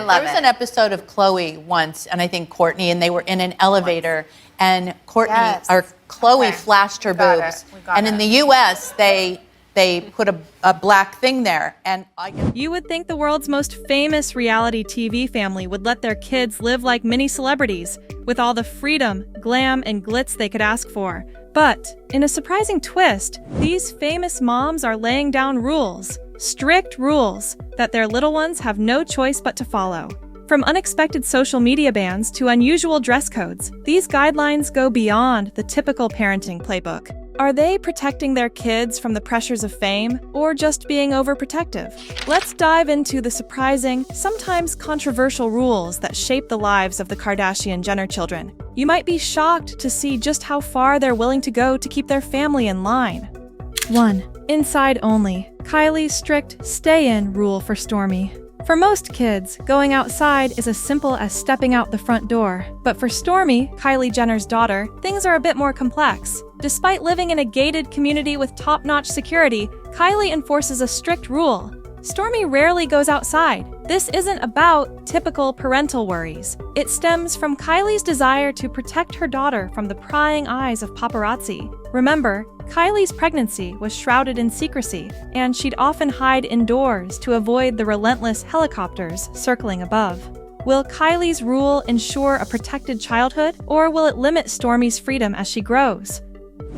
love There was an episode of Chloe once, and I think Courtney, and they were in an elevator, and Chloe flashed her boobs. And in the U.S., they put a black thing there. And you would think the world's most famous reality TV family would let their kids live like mini celebrities, with all the freedom, glam, and glitz they could ask for. But, in a surprising twist, these famous moms are laying down rules, strict rules, that their little ones have no choice but to follow. From unexpected social media bans to unusual dress codes, these guidelines go beyond the typical parenting playbook. Are they protecting their kids from the pressures of fame, or just being overprotective? Let's dive into the surprising, sometimes controversial rules that shape the lives of the Kardashian-Jenner children. You might be shocked to see just how far they're willing to go to keep their family in line. 1. Inside only. Kylie's strict stay-in rule for Stormi. For most kids, going outside is as simple as stepping out the front door. But for Stormi, Kylie Jenner's daughter, things are a bit more complex. Despite living in a gated community with top-notch security, Kylie enforces a strict rule. Stormi rarely goes outside. This isn't about typical parental worries. It stems from Kylie's desire to protect her daughter from the prying eyes of paparazzi. Remember, Kylie's pregnancy was shrouded in secrecy, and she'd often hide indoors to avoid the relentless helicopters circling above. Will Kylie's rule ensure a protected childhood, or will it limit Stormi's freedom as she grows?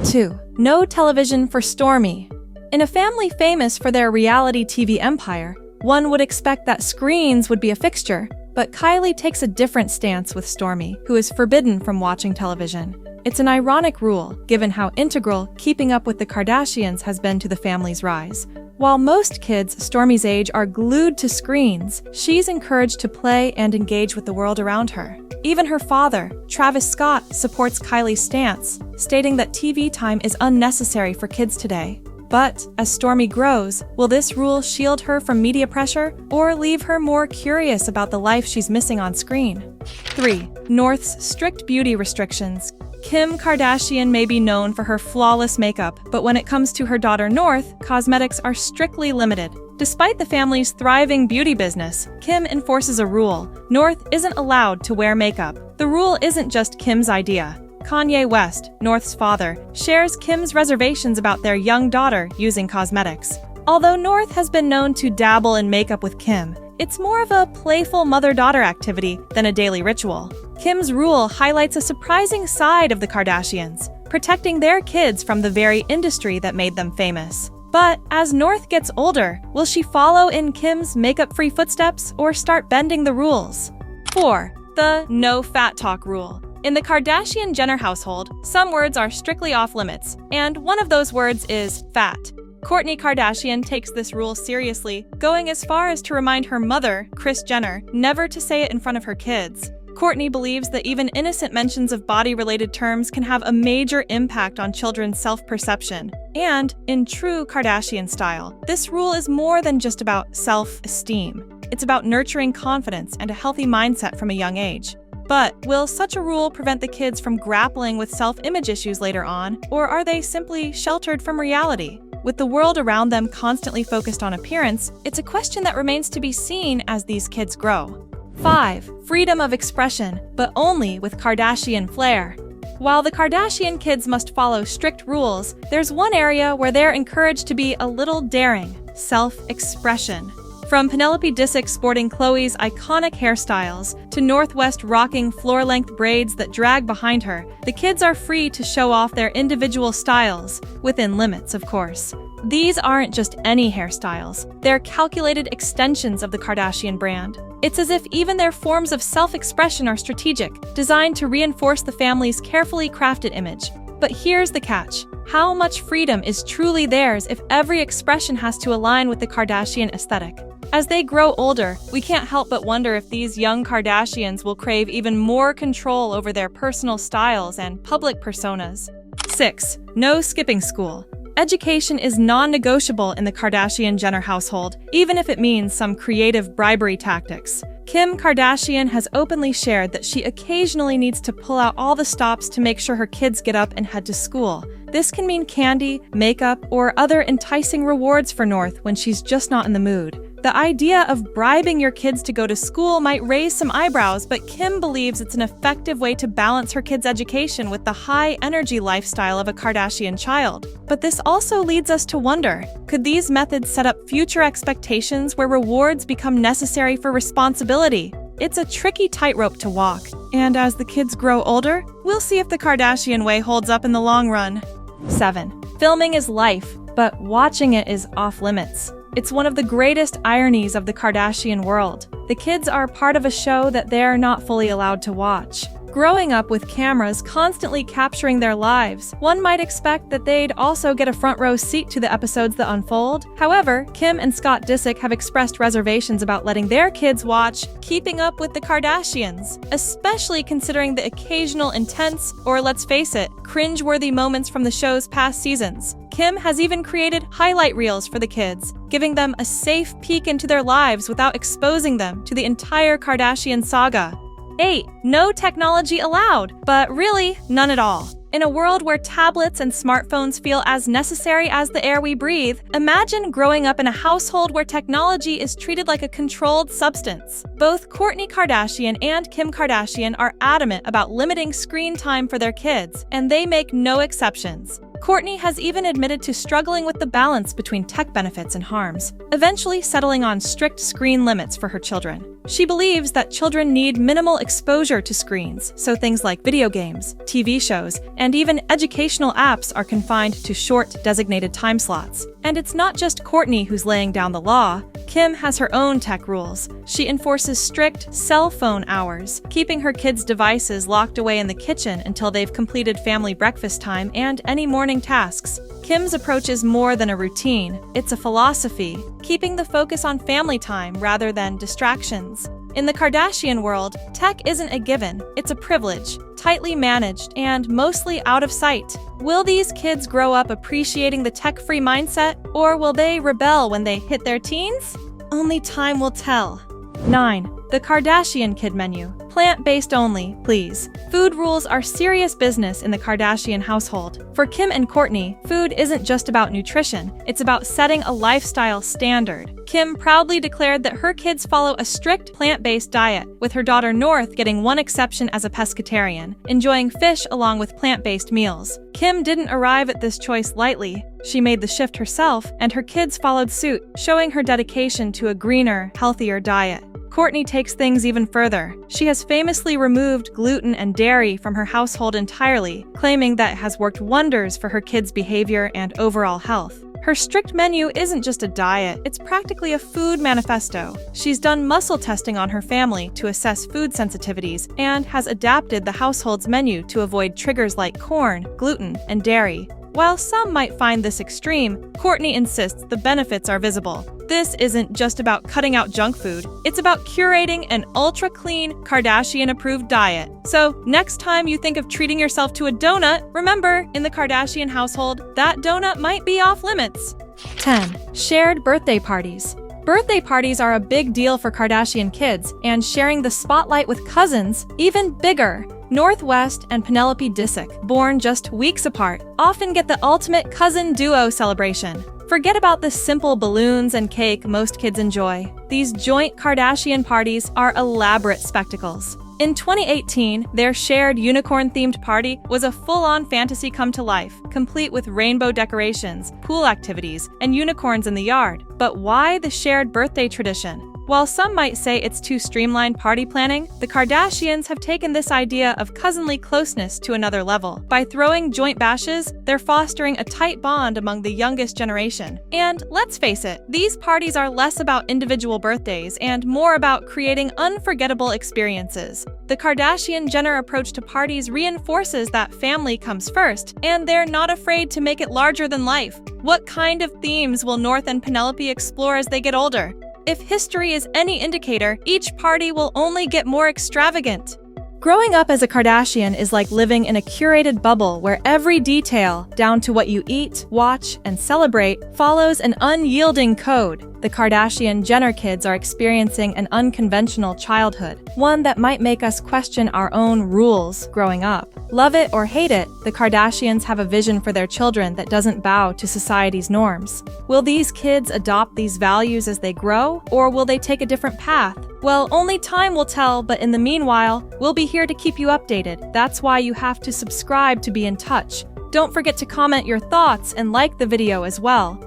2. No television for Stormi. In a family famous for their reality TV empire, one would expect that screens would be a fixture, but Kylie takes a different stance with Stormi, who is forbidden from watching television. It's an ironic rule, given how integral keeping up with the Kardashians has been to the family's rise. While most kids Stormi's age are glued to screens, she's encouraged to play and engage with the world around her. Even her father, Travis Scott, supports Kylie's stance, stating that TV time is unnecessary for kids today. But, as Stormi grows, will this rule shield her from media pressure, or leave her more curious about the life she's missing on screen? 3. North's strict beauty restrictions. Kim Kardashian may be known for her flawless makeup, but when it comes to her daughter North, cosmetics are strictly limited. Despite the family's thriving beauty business, Kim enforces a rule. North isn't allowed to wear makeup. The rule isn't just Kim's idea. Kanye West, North's father, shares Kim's reservations about their young daughter using cosmetics. Although North has been known to dabble in makeup with Kim, it's more of a playful mother-daughter activity than a daily ritual. Kim's rule highlights a surprising side of the Kardashians, protecting their kids from the very industry that made them famous. But as North gets older, will she follow in Kim's makeup-free footsteps or start bending the rules? 4. The no fat talk rule. In the Kardashian-Jenner household, some words are strictly off-limits, and one of those words is fat. Kourtney Kardashian takes this rule seriously, going as far as to remind her mother, Kris Jenner, never to say it in front of her kids. Kourtney believes that even innocent mentions of body-related terms can have a major impact on children's self-perception. And, in true Kardashian style, this rule is more than just about self-esteem. It's about nurturing confidence and a healthy mindset from a young age. But will such a rule prevent the kids from grappling with self-image issues later on, or are they simply sheltered from reality? With the world around them constantly focused on appearance, it's a question that remains to be seen as these kids grow. 5. Freedom of expression, but only with Kardashian flair. While the Kardashian kids must follow strict rules, there's one area where they're encouraged to be a little daring: self-expression. From Penelope Disick sporting Khloe's iconic hairstyles to Northwest rocking floor-length braids that drag behind her, the kids are free to show off their individual styles, within limits, of course. These aren't just any hairstyles, they're calculated extensions of the Kardashian brand. It's as if even their forms of self-expression are strategic, designed to reinforce the family's carefully crafted image. But here's the catch. How much freedom is truly theirs if every expression has to align with the Kardashian aesthetic? As they grow older, we can't help but wonder if these young Kardashians will crave even more control over their personal styles and public personas. 6. No skipping school. Education is non-negotiable in the Kardashian-Jenner household, even if it means some creative bribery tactics. Kim Kardashian has openly shared that she occasionally needs to pull out all the stops to make sure her kids get up and head to school. This can mean candy, makeup, or other enticing rewards for North when she's just not in the mood. The idea of bribing your kids to go to school might raise some eyebrows, but Kim believes it's an effective way to balance her kids' education with the high-energy lifestyle of a Kardashian child. But this also leads us to wonder, could these methods set up future expectations where rewards become necessary for responsibility? It's a tricky tightrope to walk, and as the kids grow older, we'll see if the Kardashian way holds up in the long run. 7. Filming is life, but watching it is off-limits. It's one of the greatest ironies of the Kardashian world. The kids are part of a show that they're not fully allowed to watch. Growing up with cameras constantly capturing their lives, one might expect that they'd also get a front-row seat to the episodes that unfold. However, Kim and Scott Disick have expressed reservations about letting their kids watch Keeping Up with the Kardashians, especially considering the occasional intense, or let's face it, cringe-worthy moments from the show's past seasons. Kim has even created highlight reels for the kids, giving them a safe peek into their lives without exposing them to the entire Kardashian saga. 8. No technology allowed, but really, none at all. In a world where tablets and smartphones feel as necessary as the air we breathe, imagine growing up in a household where technology is treated like a controlled substance. Both Kourtney Kardashian and Kim Kardashian are adamant about limiting screen time for their kids, and they make no exceptions. Kourtney has even admitted to struggling with the balance between tech benefits and harms, eventually settling on strict screen limits for her children. She believes that children need minimal exposure to screens, so things like video games, TV shows, and even educational apps are confined to short, designated time slots. And it's not just Kourtney who's laying down the law. Kim has her own tech rules. She enforces strict cell phone hours, keeping her kids' devices locked away in the kitchen until they've completed family breakfast time and any morning tasks. Kim's approach is more than a routine, it's a philosophy, keeping the focus on family time rather than distractions. In the Kardashian world, tech isn't a given, it's a privilege, tightly managed and mostly out of sight. Will these kids grow up appreciating the tech-free mindset, or will they rebel when they hit their teens? Only time will tell. 9. The Kardashian Kid Menu. Plant-based only, please. Food rules are serious business in the Kardashian household. For Kim and Kourtney, food isn't just about nutrition, it's about setting a lifestyle standard. Kim proudly declared that her kids follow a strict plant-based diet, with her daughter North getting one exception as a pescatarian, enjoying fish along with plant-based meals. Kim didn't arrive at this choice lightly. She made the shift herself, and her kids followed suit, showing her dedication to a greener, healthier diet. Kourtney takes things even further. She has famously removed gluten and dairy from her household entirely, claiming that it has worked wonders for her kids' behavior and overall health. Her strict menu isn't just a diet, it's practically a food manifesto. She's done muscle testing on her family to assess food sensitivities and has adapted the household's menu to avoid triggers like corn, gluten, and dairy. While some might find this extreme, Kourtney insists the benefits are visible. This isn't just about cutting out junk food, it's about curating an ultra-clean, Kardashian-approved diet. So, next time you think of treating yourself to a donut, remember, in the Kardashian household, that donut might be off-limits. 10. Shared birthday parties. Birthday parties are a big deal for Kardashian kids, and sharing the spotlight with cousins, even bigger. North West and Penelope Disick, born just weeks apart, often get the ultimate cousin duo celebration. Forget about the simple balloons and cake most kids enjoy. These joint Kardashian parties are elaborate spectacles. In 2018, their shared unicorn-themed party was a full-on fantasy come to life, complete with rainbow decorations, pool activities, and unicorns in the yard. But why the shared birthday tradition? While some might say it's too streamlined party planning, the Kardashians have taken this idea of cousinly closeness to another level. By throwing joint bashes, they're fostering a tight bond among the youngest generation. And let's face it, these parties are less about individual birthdays and more about creating unforgettable experiences. The Kardashian-Jenner approach to parties reinforces that family comes first, and they're not afraid to make it larger than life. What kind of themes will North and Penelope explore as they get older? If history is any indicator, each party will only get more extravagant. Growing up as a Kardashian is like living in a curated bubble where every detail, down to what you eat, watch, and celebrate, follows an unyielding code. the Kardashian-Jenner kids are experiencing an unconventional childhood, one that might make us question our own rules growing up. Love it or hate it, the Kardashians have a vision for their children that doesn't bow to society's norms. Will these kids adopt these values as they grow, or will they take a different path? Well, only time will tell, but in the meanwhile, we'll be here to keep you updated. That's why you have to subscribe to be in touch. Don't forget to comment your thoughts and like the video as well.